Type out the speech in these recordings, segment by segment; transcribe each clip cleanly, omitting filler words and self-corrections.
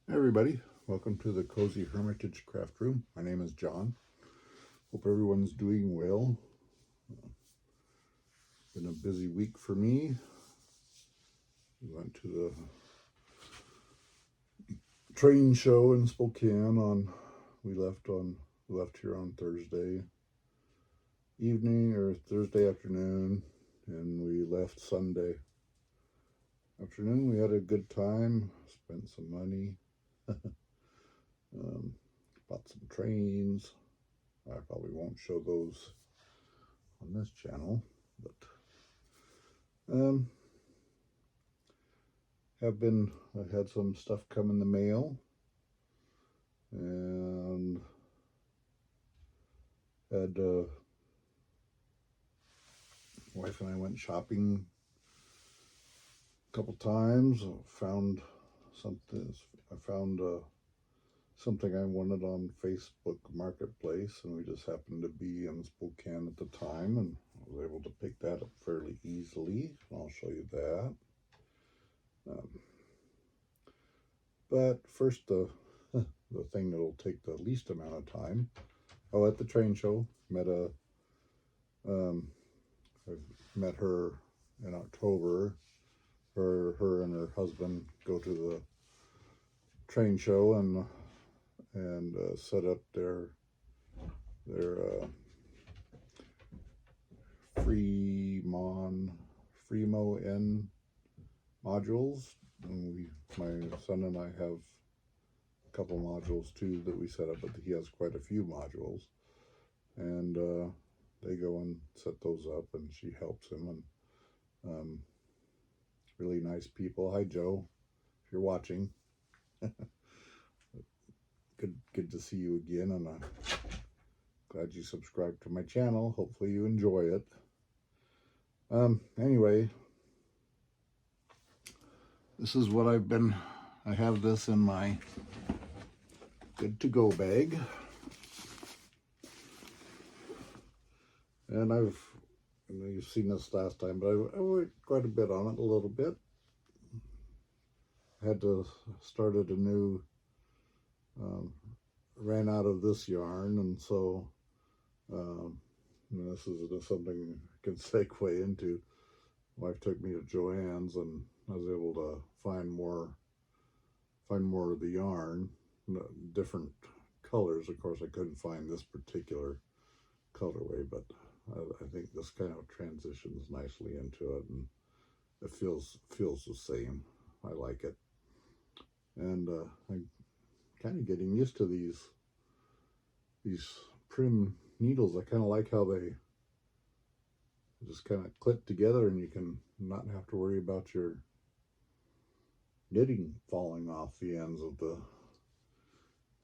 Hey everybody, welcome to the Cozy Hermitage craft room. My name is John. Hope everyone's doing well. Been a busy week for me. We went to the train show in Spokane we left here on Thursday evening or Thursday afternoon, and we left Sunday afternoon. We had a good time, spent some money. Bought some trains. I probably won't show those on this channel, but I had some stuff come in the mail, and had wife and I went shopping a couple times. Found something. I found something I wanted on Facebook Marketplace, and we just happened to be in Spokane at the time, and I was able to pick that up fairly easily. I'll show you that. But first, the thing that'll take the least amount of time. Oh, at the train show, I met her in October. Her and her husband go to the train show and set up their Fremo N modules, and my son and I have a couple modules too that we set up, but he has quite a few modules, and they go and set those up, and she helps him, and really nice people. Hi Joe, if you're watching. Good to see you again, and I'm glad you subscribed to my channel. Hopefully you enjoy it. Anyway, this is what I have this in my good to go bag, and you've seen this last time, but I worked quite a bit on it, a little bit. Had to started a new, ran out of this yarn, and so this is something I can segue into. Wife took me to Joann's, and I was able to find more of the yarn, different colors. Of course, I couldn't find this particular colorway, but I think this kind of transitions nicely into it, and it feels the same. I like it, and I'm kind of getting used to these prim needles. I kind of like how they just kind of clip together, and you can not have to worry about your knitting falling off the ends of the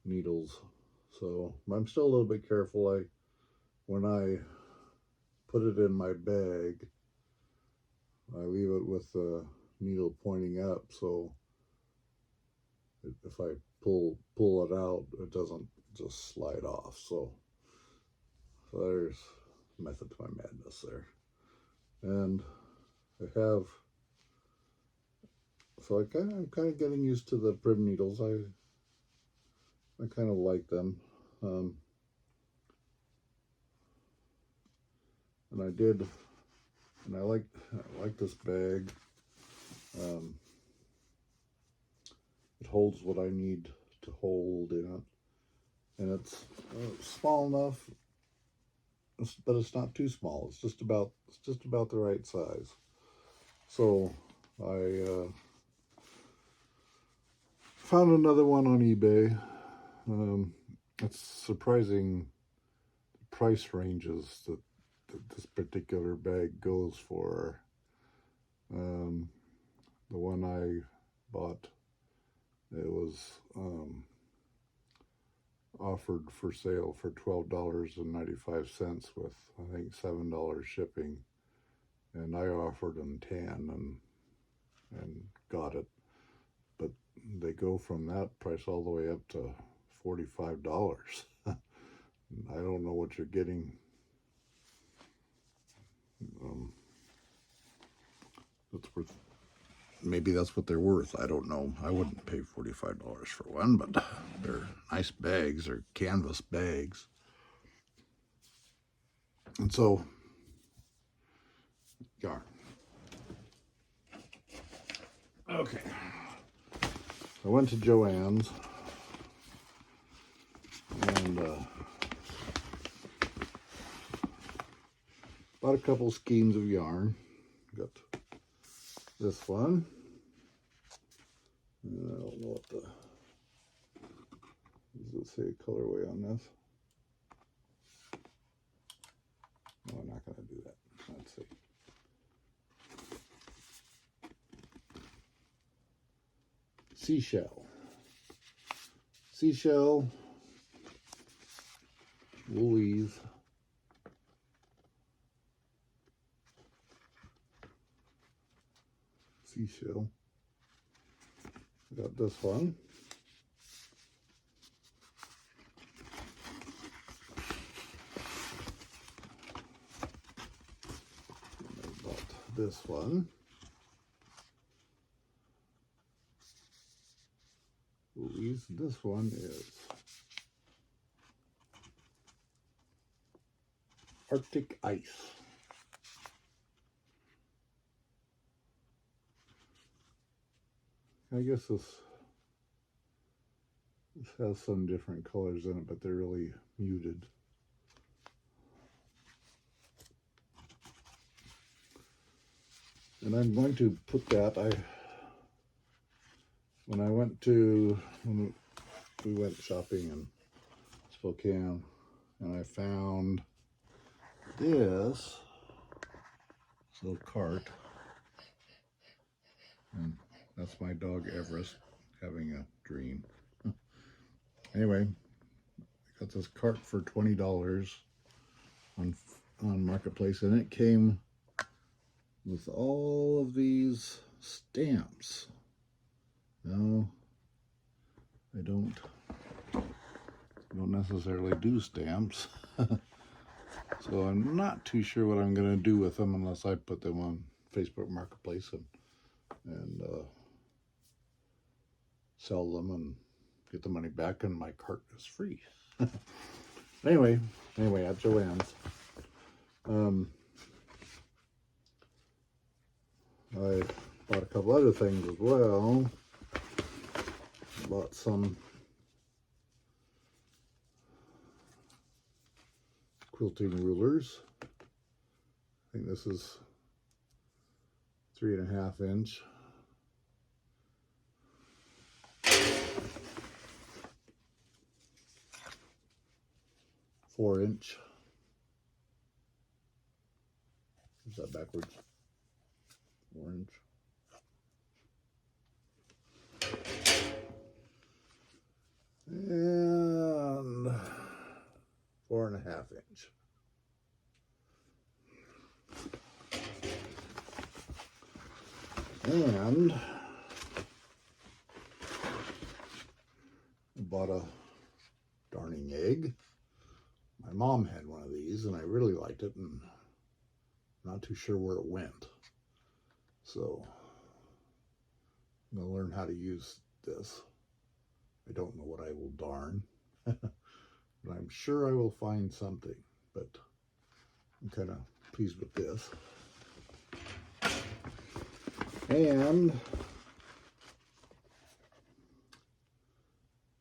needles. So I'm still a little bit careful. When I put it in my bag, I leave it with the needle pointing up, so if I pull it out, it doesn't just slide off. So there's method to my madness there. And I'm kind of getting used to the prim needles. I kind of like them, and I like this bag. It holds what I need to hold in it, and it's small enough, but it's not too small. It's just about the right size. So I found another one on eBay. It's surprising the price ranges that this particular bag goes for. The one I bought, it was offered for sale for $12.95 with, I think, $7 shipping, and I offered them 10 and got it. But they go from that price all the way up to $45. I don't know what you're getting. That's worth maybe that's what they're worth. I don't know. I wouldn't pay $45 for one, but they're nice bags. They're canvas bags. And so, yarn. Okay. I went to Joann's and bought a couple skeins of yarn. Got this one. I don't know what the, does it say colorway on this? No, I'm not going to do that. Let's see. Seashell, woolies, seashell. Got this one. I bought this one. Woolies. This one is Arctic Ice. I guess this has some different colors in it, but they're really muted. And I'm going to put that, when we went shopping in Spokane, and I found this little cart, and that's my dog Everest having a dream. Anyway, I got this cart for $20 on Marketplace, and it came with all of these stamps. No, I don't necessarily do stamps. So I'm not too sure what I'm going to do with them unless I put them on Facebook Marketplace and sell them and get the money back, and my cart is free. Anyway, at Joann's. I bought a couple other things as well. Bought some quilting rulers. I think this is 3.5 inch. Four-inch. Is that backwards? 4-inch. And 4.5 inch. And I bought a darning egg. My mom had one of these and I really liked it, and not too sure where it went. So I'm going to learn how to use this. I don't know what I will darn, but I'm sure I will find something. But I'm kind of pleased with this. And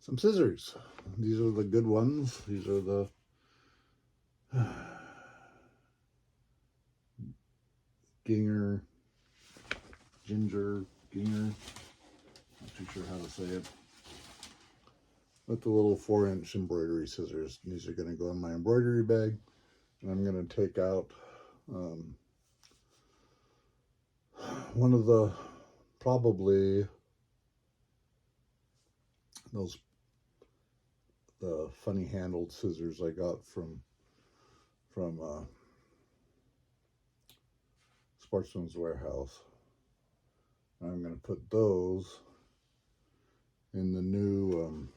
some scissors. These are the good ones. These are the Ginger, not too sure how to say it. With the little 4-inch embroidery scissors. These are going to go in my embroidery bag. And I'm going to take out one of the, probably the funny handled scissors I got from Sportsman's Warehouse. I'm going to put those in the new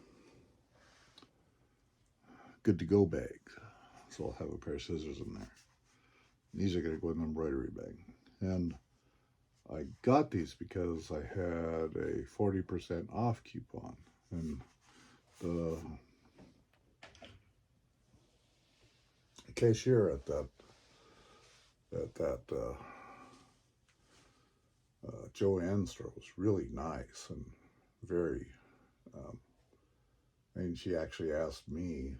Good to Go bag. So I'll have a pair of scissors in there. These are going to go in the embroidery bag. And I got these because I had a 40% off coupon, and the cashier at that Joanne store was really nice and very. And she actually asked me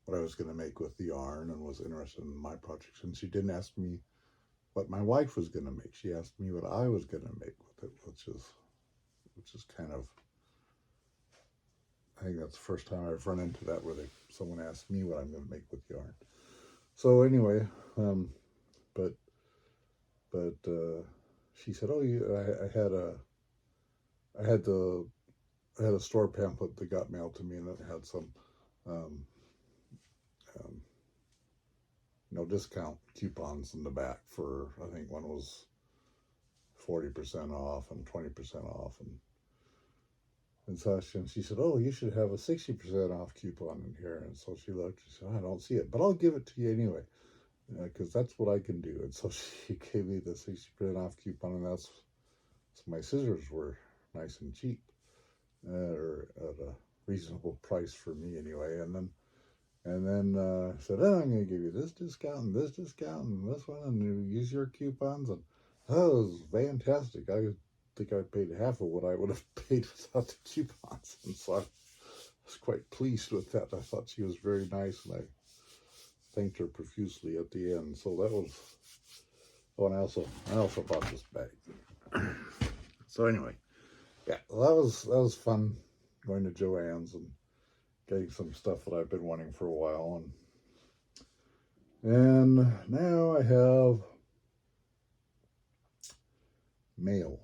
what I was going to make with the yarn and was interested in my projects. And she didn't ask me what my wife was going to make. She asked me what I was going to make with it, which is kind of, I think that's the first time I've run into that where someone asked me what I'm going to make with yarn. So anyway, but she said, "Oh, I had a store pamphlet that got mailed to me, and it had some, discount coupons in the back for, I think one was 40% off and 20% off, and so she said, "Oh, you should have a 60% off coupon in here." And so she looked. She said, "I don't see it, but I'll give it to you anyway, because that's what I can do." And so she gave me the 60% off coupon, and so my scissors were nice and cheap, or at a reasonable price for me anyway. And then I said, "Oh, I'm going to give you this discount and this discount and this one, and you use your coupons." And that was fantastic. I think I paid half of what I would have paid without the coupons, and so I was quite pleased with that. I thought she was very nice, and I thanked her profusely at the end. So that was. Oh, and I also bought this bag. So anyway, yeah, well, that was fun, going to Joann's and getting some stuff that I've been wanting for a while, and now I have mail.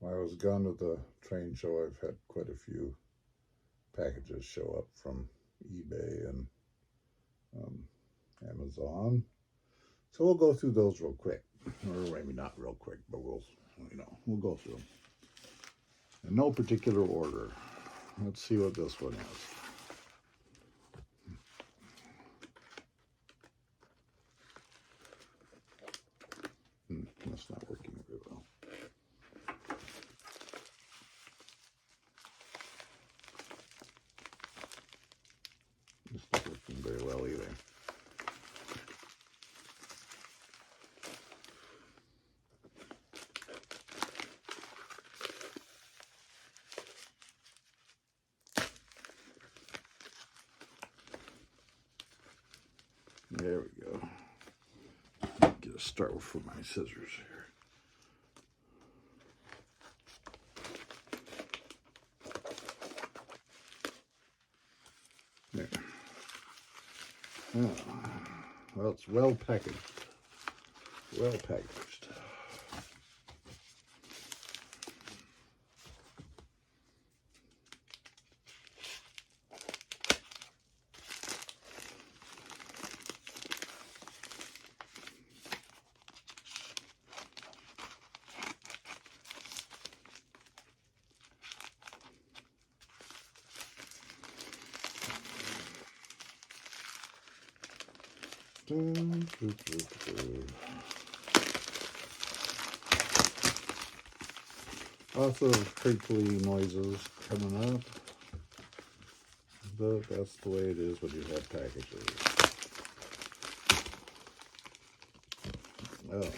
While I was gone to the train show, I've had quite a few packages show up from eBay and Amazon. So we'll go through those real quick, or maybe not real quick, but we'll go through them in no particular order. Let's see what this one is. That's not working very well. It's not working very well either. There we go. Get a start with my scissors here. There. Oh, well, it's well packaged. Well packaged. Lots of crinkly noises coming up, but that's the way it is when you have packages. Oh,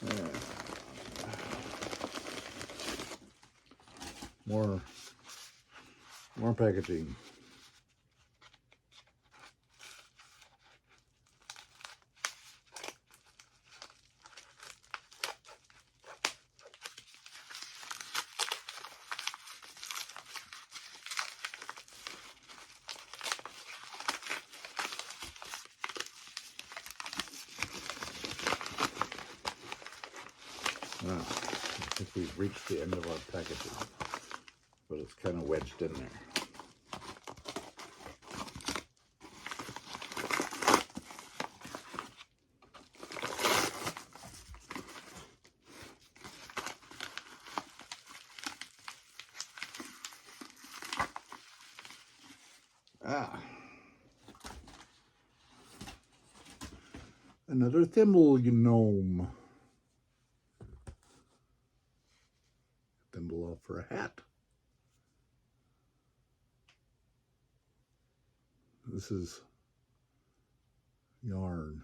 yeah. More packaging. I think we've reached the end of our packages, but it's kind of wedged in there. Another thimble gnome. Thimble off for a hat. This is yarn.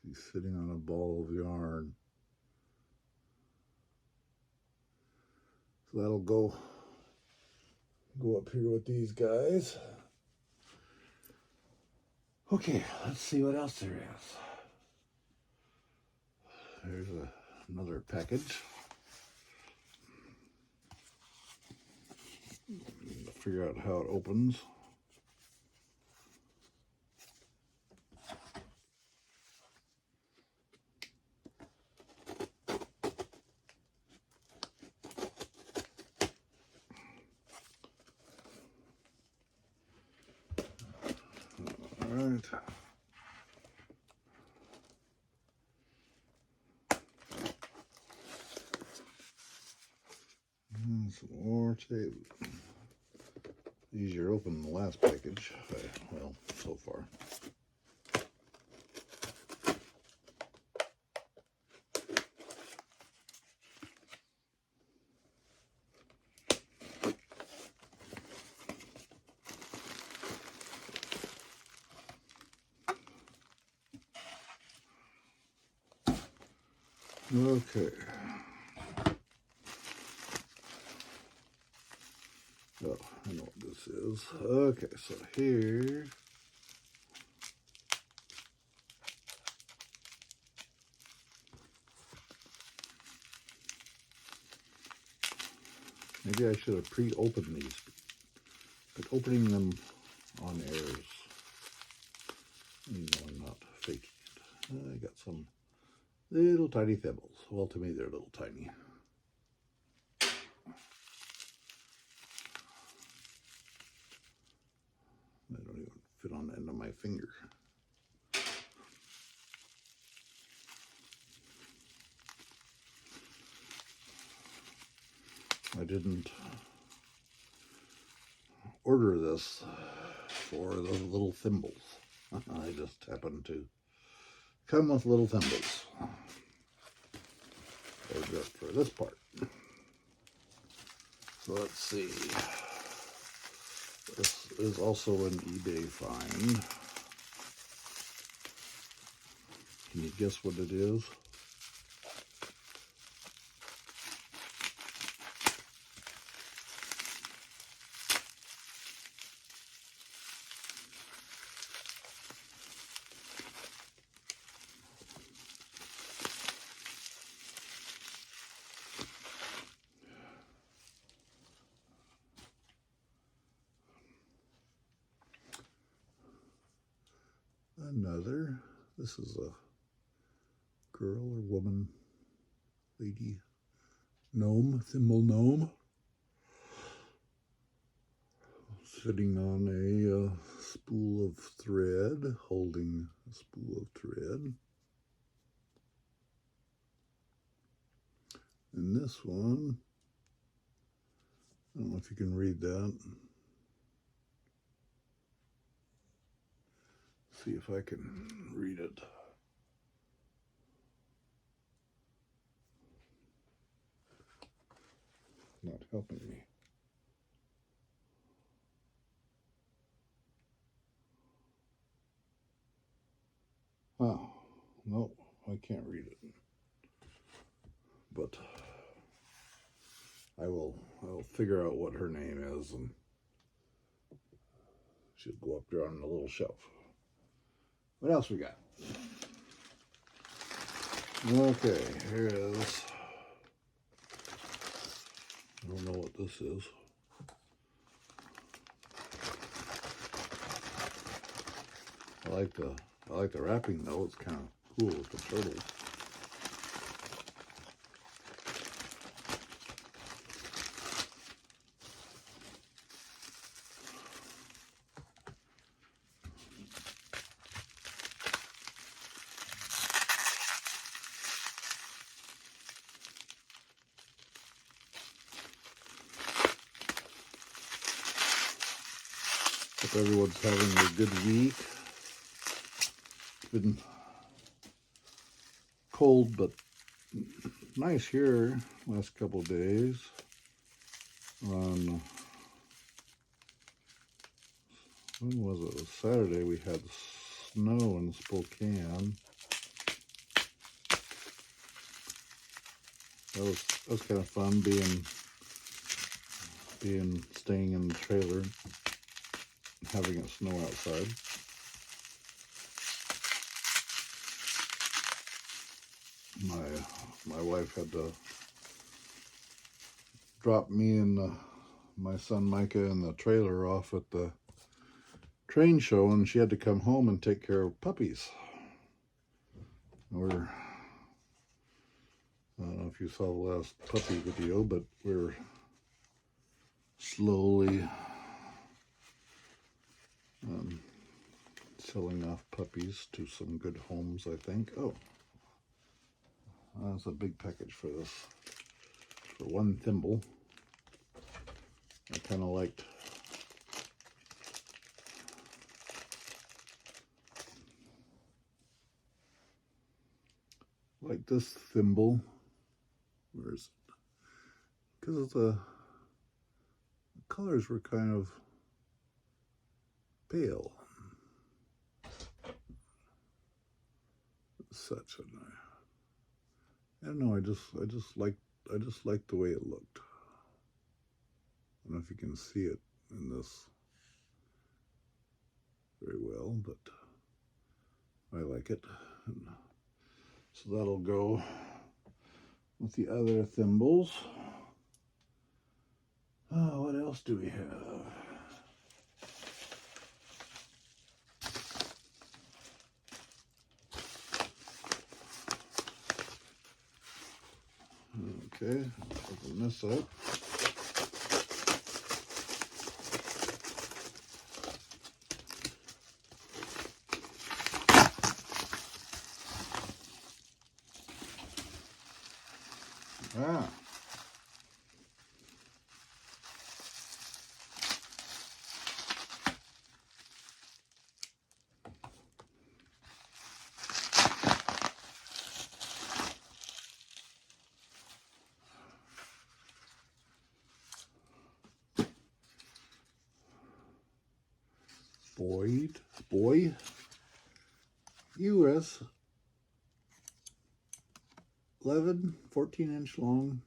He's sitting on a ball of yarn. So that'll go up here with these guys. Okay, let's see what else there is. There's another package. Figure out how it opens. All right. Some more tape. Easier to open than the last package. Well, so far. Okay. Oh, I know what this is. Okay, so here. Maybe I should have pre-opened these, but opening them on air is, I'm not faking it. I got some little tiny thimbles. Well, to me, they're little tiny. They don't even fit on the end of my finger. I didn't order this for those little thimbles. I just happened to come with little thimbles. Or just for this part. So let's see. This is also an eBay find. Can you guess what it is? Another. This is a girl or woman, lady, gnome, thimble gnome, sitting on a spool of thread, holding a spool of thread. And this one, I don't know if you can read that. See if I can read it. Not helping me. Oh, no, I can't read it. But I'll figure out what her name is, and she'll go up there on the little shelf. What else we got? Okay, here it is. I don't know what this is. I like the wrapping though. It's kind of cool with the turtles. Hope everyone's having a good week. been cold but nice here last couple of days. On when was it? It was Saturday. We had snow in Spokane. That was kind of fun staying in the trailer, having it snow outside. My wife had to drop me and my son Micah in the trailer off at the train show, and she had to come home and take care of puppies. I don't know if you saw the last puppy video, but we're slowly selling off puppies to some good homes, I think. Oh, that's a big package for this. For one thimble. I kind of liked this thimble. Where is it? Because the colors were kind of pale. Such a nice. I don't know. I just liked the way it looked. I don't know if you can see it in this very well, but I like it. And so that'll go with the other thimbles. Oh, what else do we have? Okay, open this up. Ah. Boy, US 11, 14-inch long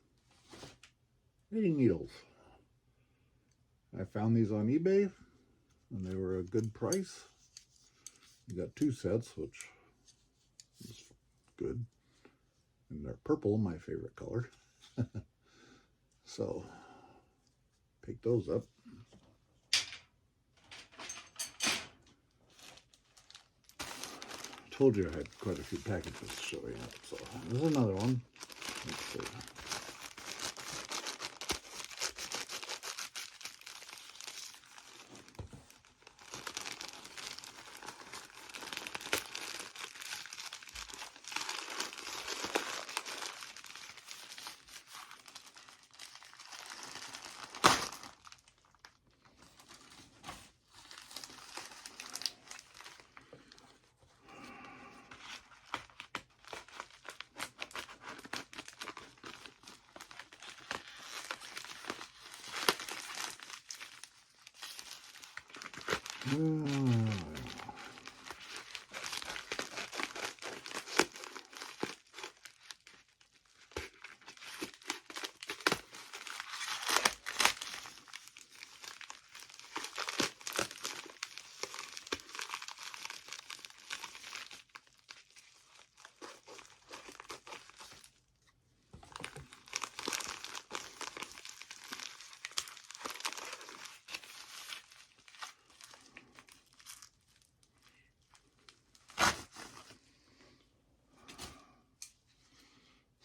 knitting needles. I found these on eBay and they were a good price. You got 2 sets, which is good. And they're purple, my favorite color. So, pick those up. Told you I had quite a few packages showing up, so there's another one. Let's see.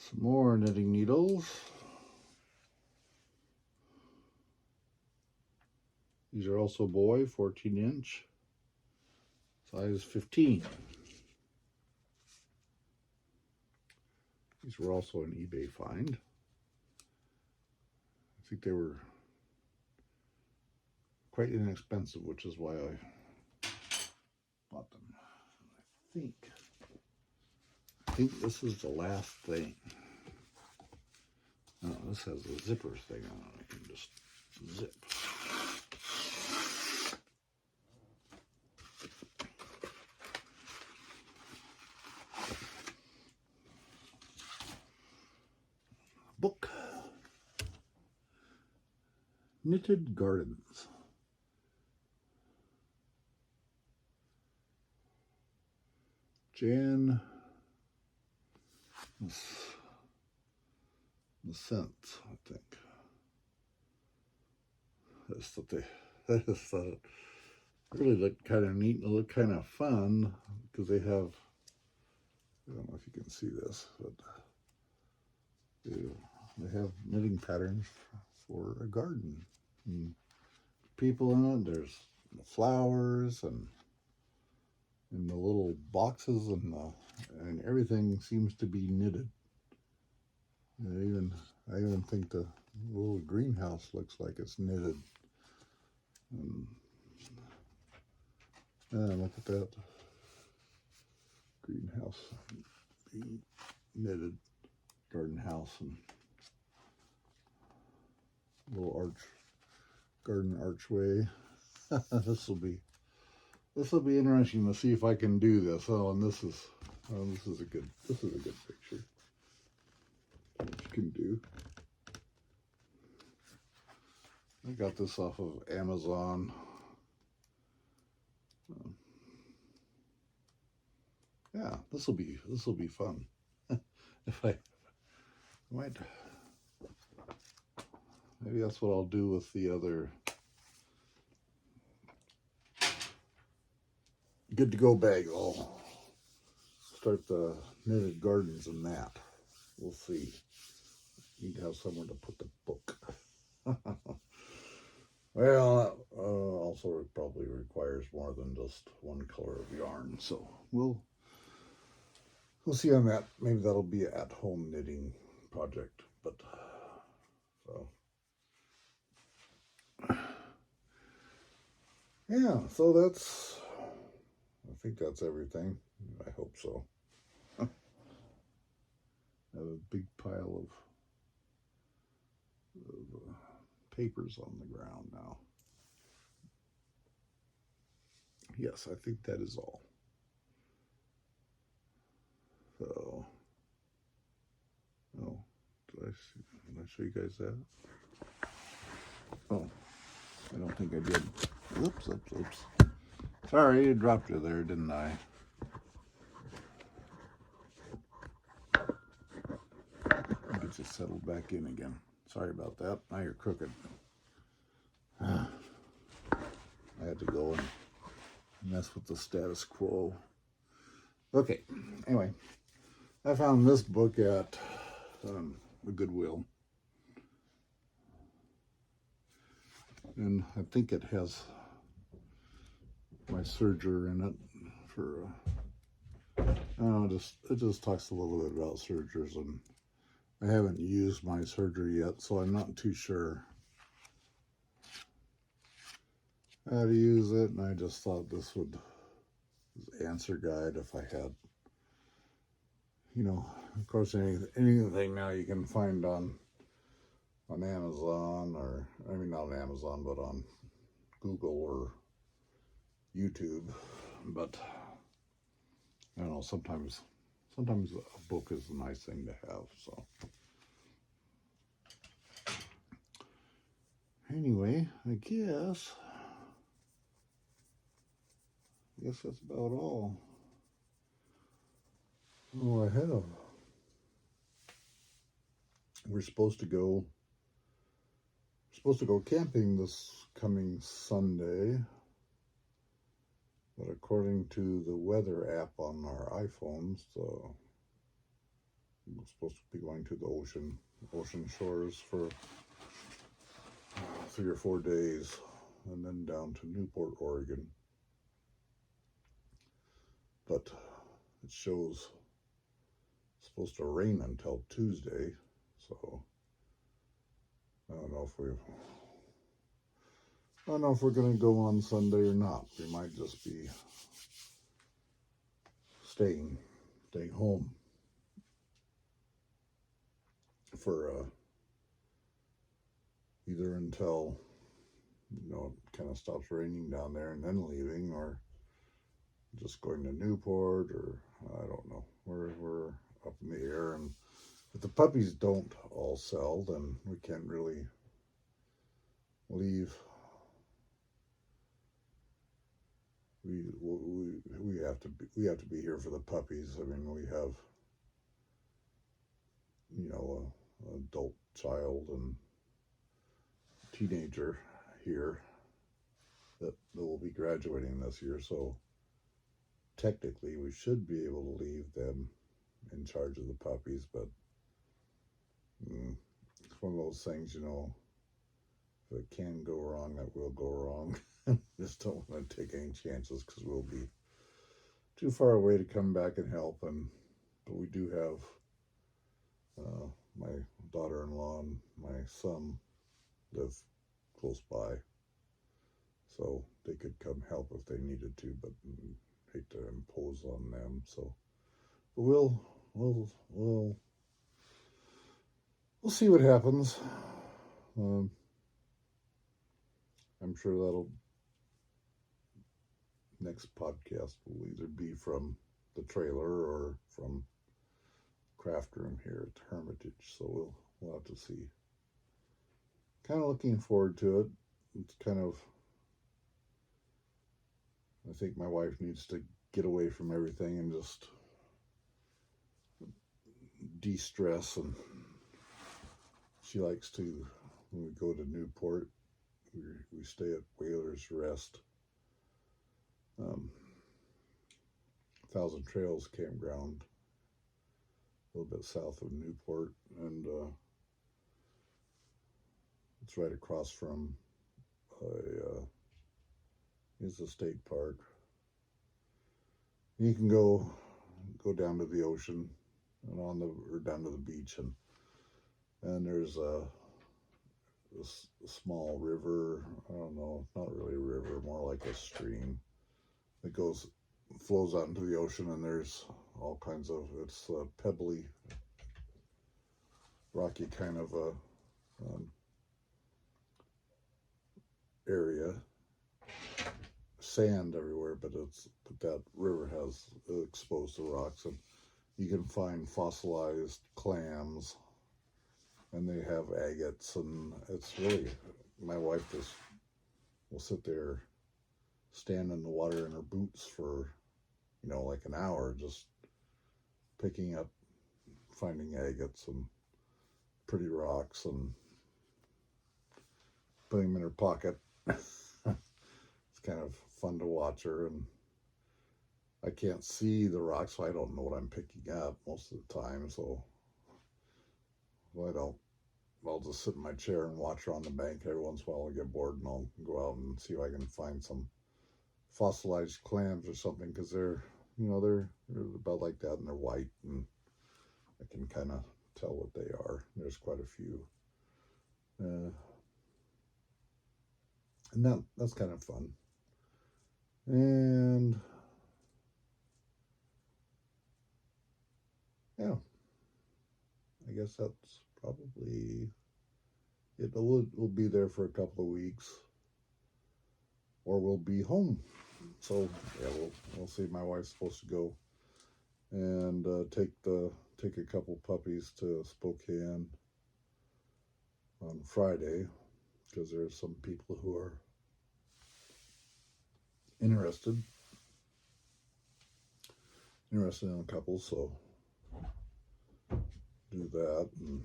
Some more knitting needles. These are also boy, 14-inch, size 15. These were also an eBay find. I think they were quite inexpensive, which is why I bought them. think this is the last thing. Oh, this has a zipper thing on it. I can just zip. Book. Knitted Gardens. Jan the scents, I think. That's what they. I just thought it really looked kind of neat and it looked kind of fun because they have. I don't know if you can see this, but they have knitting patterns for a garden. And people in it. There's flowers and the little boxes and everything seems to be knitted. And I even think the little greenhouse looks like it's knitted. And look at that greenhouse, the knitted garden house and little garden archway. This will be interesting to see if I can do this. Oh, and this is a good picture. What you can do. I got this off of Amazon. Yeah, this will be fun. If I might, maybe that's what I'll do with the other good to go bag. I'll start the knitted gardens in that. We'll see. Need to have somewhere to put the book. Well, that also probably requires more than just one color of yarn. So we'll see on that. Maybe that'll be an at-home knitting project. But so yeah. So I think that's everything. I hope so. I have a big pile of papers on the ground now. Yes, I think that is all. So, oh, did I show you guys that? Oh, I don't think I did. Oops. Sorry, I dropped you there, didn't I? I'll get you settled back in again. Sorry about that. Now you're crooked. I had to go and mess with the status quo. Okay, anyway, I found this book at the Goodwill. And I think it has my serger in it for, I don't know, it just talks a little bit about sergers, and I haven't used my serger yet, so I'm not too sure how to use it, and I just thought this would answer guide if I had, of course, anything now you can find on Amazon, or I mean not on Amazon, but on Google or YouTube. But I don't know, sometimes a book is a nice thing to have. So anyway, I guess that's about all. Oh, I have. We're supposed to go camping this coming Sunday, but according to the weather app on our iPhones, we're supposed to be going to the ocean shores for 3 or 4 days, and then down to Newport, Oregon. But it shows it's supposed to rain until Tuesday, so I don't know if we're going to go on Sunday or not. We might just be staying home for either until it kind of stops raining down there and then leaving, or just going to Newport, or I don't know. We're up in the air, and if the puppies don't all sell, then we can't really leave. We have to be here for the puppies. I mean, we have an adult child and teenager here that will be graduating this year, so technically we should be able to leave them in charge of the puppies, but it's one of those things, if it can go wrong, that will go wrong. Just don't want to take any chances, because we'll be too far away to come back and help. But we do have my daughter-in-law and my son live close by, so they could come help if they needed to, but hate to impose on them. So we'll see what happens. I'm sure that'll next podcast will either be from the trailer or from craft room here at Hermitage. So we'll have to see. Kind of looking forward to it. It's kind of, I think my wife needs to get away from everything and just de-stress, and she likes to, when we go to Newport, we stay at Whaler's Rest, Thousand Trails Campground, a little bit south of Newport, and it's right across from is a state park. You can go down to the ocean and or down to the beach, and there's a small river. I don't know, not really a river, more like a stream that flows out into the ocean, and there's all kinds of, it's a pebbly, rocky kind of a area, sand everywhere, but that river has exposed to rocks, and you can find fossilized clams, and they have agates, and it's really, my wife just will sit there, stand in the water in her boots for like an hour, just picking up, finding agates and pretty rocks and putting them in her pocket. It's kind of fun to watch her, and I can't see the rocks, so I don't know what I'm picking up most of the time, so I'll just sit in my chair and watch her on the bank. Every once in a while I'll get bored and I'll go out and see if I can find some fossilized clams or something, because they're about like that, and they're white, and I can kind of tell what they are. There's quite a few, and that's kind of fun. And yeah, I guess that's probably it. We'll be there for a couple of weeks, or we'll be home. So yeah, we'll see. My wife's supposed to go and take a couple puppies to Spokane on Friday, because there's some people who are interested in a couple, so do that. And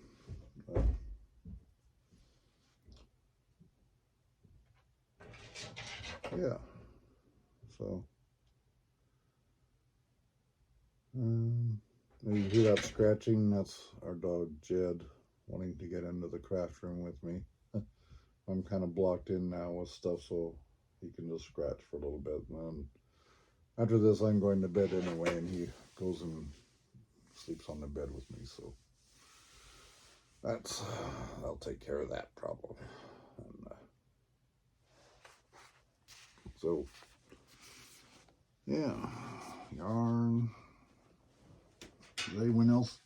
yeah, so you hear that scratching? That's our dog Jed wanting to get into the craft room with me. I'm kind of blocked in now with stuff, so he can just scratch for a little bit, and then after this I'm going to bed anyway, and he goes and sleeps on the bed with me, so I'll take care of that problem. And so yeah, yarn, Does anyone else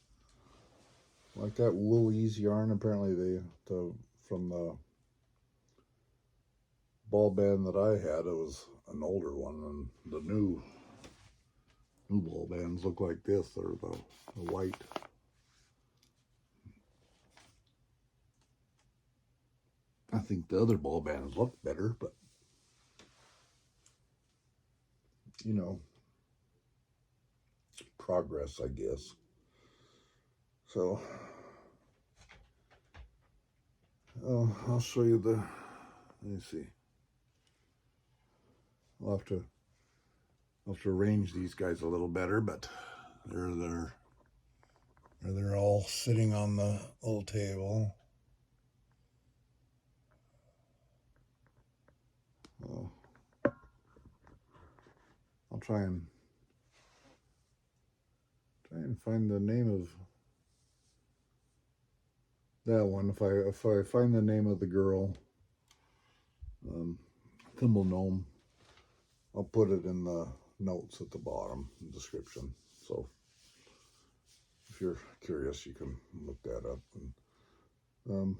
like that Woolies yarn? Apparently from the ball band that I had, it was an older one, and the new ball bands look like this. They're the white. I think the other ball bands look better, but you know, progress, I guess. So I'll show you the, let me see. I'll have to arrange these guys a little better, but they're all sitting on the little table. I'll try and find the name of that one. If I find the name of the girl, thimble gnome, I'll put it in the notes at the bottom, the description. So if you're curious, you can look that up. And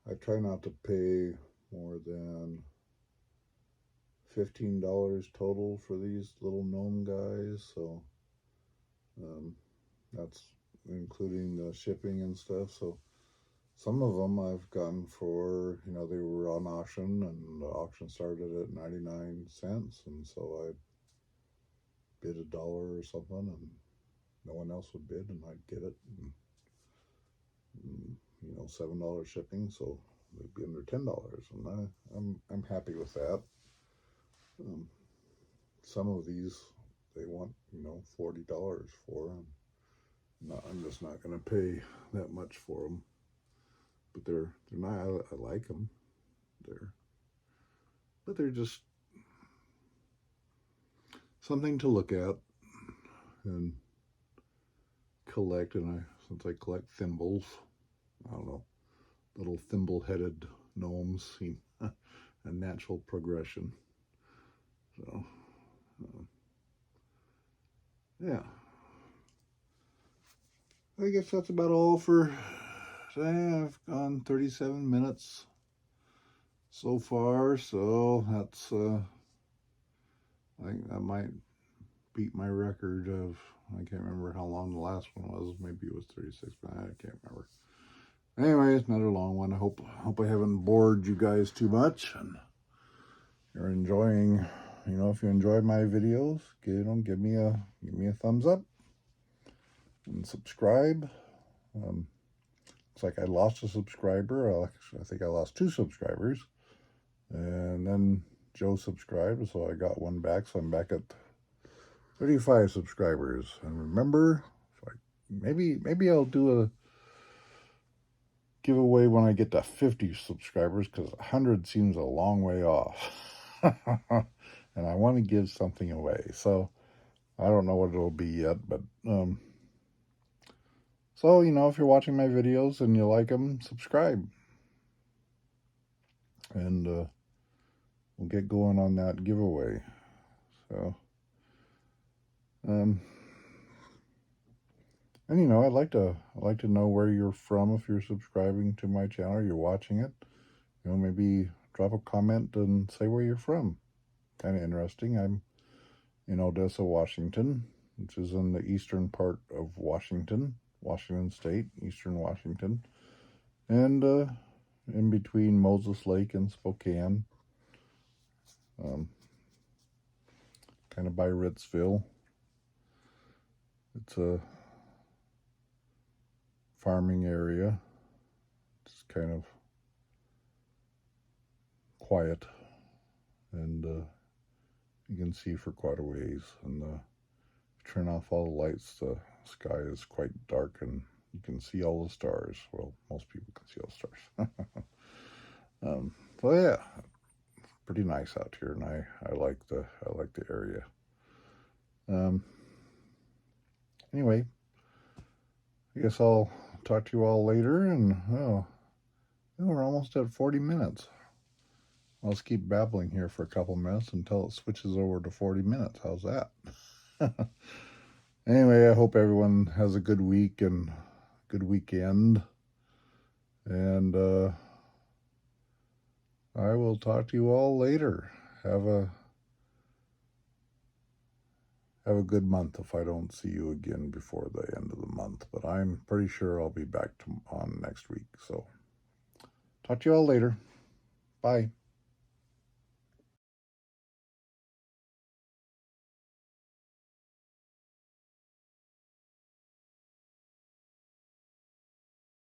I try not to pay more than $15 total for these little gnome guys. So that's including the shipping and stuff. So some of them I've gotten for, you know, they were on auction, and the auction started at 99 cents, and so I bid $1 or something, and no one else would bid, and I'd get it. And, you know, $7 shipping, so they'd be under $10, and I'm happy with that. Some of these they want, you know, $40 for, and I'm just not going to pay that much for them. But they're not. I like them. They're just something to look at and collect. And since I collect thimbles, I don't know, little thimble-headed gnomes seem a natural progression. So yeah, I guess that's about all for today. I've gone 37 minutes so far, so that's I think that might beat my record of, I can't remember how long the last one was. Maybe it was 36, but I can't remember. Anyways, another long one. I hope I haven't bored you guys too much, and you're enjoying. You know, if you enjoyed my videos, give me a thumbs up and subscribe. It's like I lost a subscriber. I think I lost 2 subscribers, and then Joe subscribed, so I got one back. So I'm back at 35 subscribers. And remember, maybe I'll do a giveaway when I get to 50 subscribers, because 100 seems a long way off. And I want to give something away. So I don't know what it'll be yet, but so, you know, if you're watching my videos and you like them, subscribe. And we'll get going on that giveaway. So, and you know, I'd like to know where you're from if you're subscribing to my channel, you're watching it. You know, maybe drop a comment and say where you're from. Kind of interesting. I'm in Odessa, Washington, which is in the eastern part of Washington State, eastern Washington, and in between Moses Lake and Spokane, kind of by Ritzville. It's a farming area. It's kind of quiet, and you can see for quite a ways. And turn off all the lights, the sky is quite dark, and you can see all the stars. Well, most people can see all the stars. So yeah, it's pretty nice out here, and I like the area. Anyway, I guess I'll talk to you all later, and we're almost at 40 minutes. I'll just keep babbling here for a couple minutes until it switches over to 40 minutes. How's that? Anyway, I hope everyone has a good week and good weekend. And I will talk to you all later. Have a good month if I don't see you again before the end of the month. But I'm pretty sure I'll be back on next week. So talk to you all later. Bye.